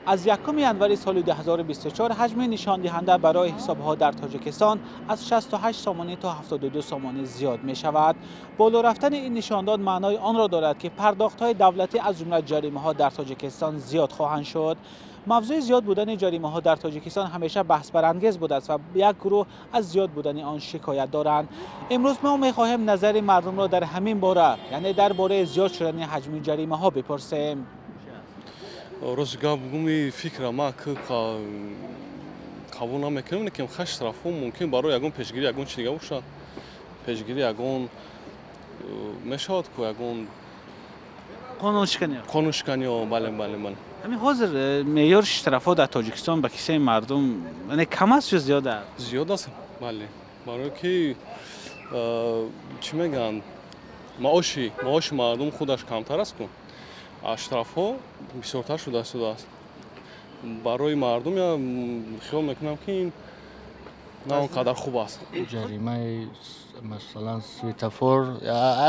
از یکم ینوری سال 2024 حجم نشان دهنده برای حسابها در تاجیکستان از 68 سامانه تا 72 سامانه زیاد می شود. بالا رفتن این نشانداد معنای آن را دارد که پرداخت‌های دولتی از جمله جریمه‌ها در تاجیکستان زیاد خواهند شد. موضوع زیاد بودن جریمه‌ها در تاجیکستان همیشه بحث برانگیز بوده است و یک گروه از زیاد بودن آن شکایت دارند. امروز ما می‌خواهیم نظر مردم را در همین باره، یعنی درباره زیاد شدن حجم جریمه‌ها بپرسیم. Розгабгуми фикра ма ки қабул намекунем ки хаш тарафҳо мумкин барои ягон пешгирӣ ягон чи дига бошад. Пешгирӣ ягон мешавад ки ягон қонуншиканиё бале. همین حاضر معیار اشترافات در تاجیکستان به کیسه مردم یعنی کم است یا زیاد است؟ زیاد است бале. барое ки чӣ мегӯянд маоши мардум худаш камтар аст ку штрафҳо бисёртар шудааст. барои мардум я хиёл мекунам ки ин на он қадар хуб аст. ҷаримаи масалан светофор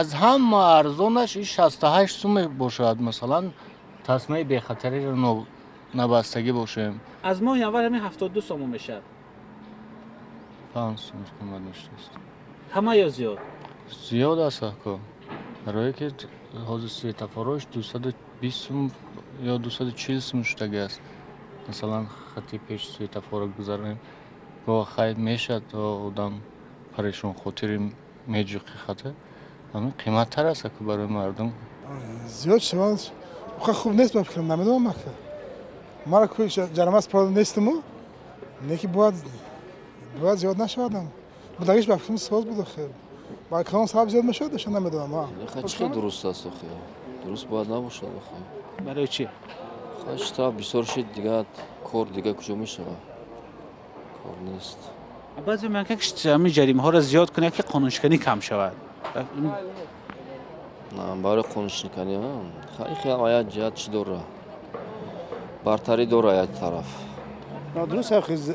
аз ҳама арзонаш 68 сум бошад. масалан тасмаи бехатариро набастагӣ бошем. از ماه اول همین 72 سوم میشه. 5 сум қимат доштааст. همه یا زیاد؟ زیاد аст ко. барое ки ҳозир светофорош 220 сум ё 240 сум шудагааст. масалан хати пеш светофоро гузаронем гоҳ хайр мешад то одам парешон хотири меҷуқи хата. ҳамин қиматтар аст ко барои мардум. زیاد شود خوب نیست به فکرم نمیدونم مکه مرا کوی جرماس پرود نیستم نیکی باید زیاد نشودم بداگیش به فکرم سوز بود خیر با کلان صاحب زیاد میشد نشون نمیدونم ها خیلی درست است خیر درست باید نباشه خیر برای چی خیلی تا بسیار شد دیگه کار دیگه کجا میشه کار نیست بعضی میگن که همین جریمه ها را زیاد کنه که قانونشکنی کم شود نه برای قانونشکنی خیلی آید جهت چی داره برتری داره آید طرف درست است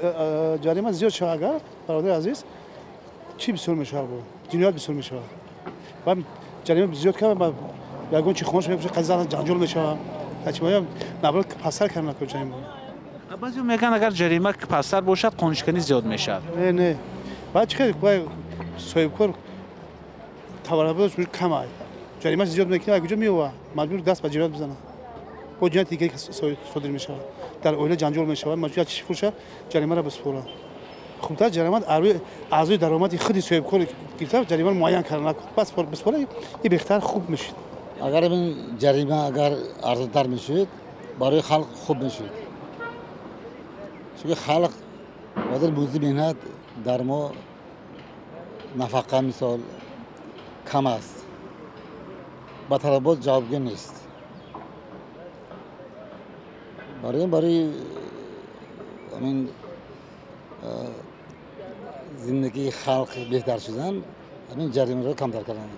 جریمه زیاد شود اگر برادر عزیز چی بسیار میشه بود جنایت بسیار میشه و جریمه زیاد کنه با یگان چی خونش میشه قضیه جنجال میشه چی میگم نباید پسر کردن که جریمه بعضی میگن اگر جریمه پسر باشد قانونشکنی زیاد میشه نه بعد چه باید صاحب کار تورابش کم است جریمه زیاد میکنه اگه کجا میوه مجبور دست به جنایت بزنه با جنایت دیگه صادر میشه در اوله جنجال میشه مجبور چی فروشه جریمه را بسپره خوبتر جریمه اعضای درآمدی خودی صاحب کار گرفته جریمه معین کردن بس بسپره این بهتر خوب میشه اگر این جریمه اگر ارزان‌تر میشد برای خلق خوب میشد چون خلق وادر موزی مهنت در ما نفقه مثال کم است با طلبات جوابگو نیست برای همین زندگی خلق بهتر شدن همین جریمه رو کمتر کردن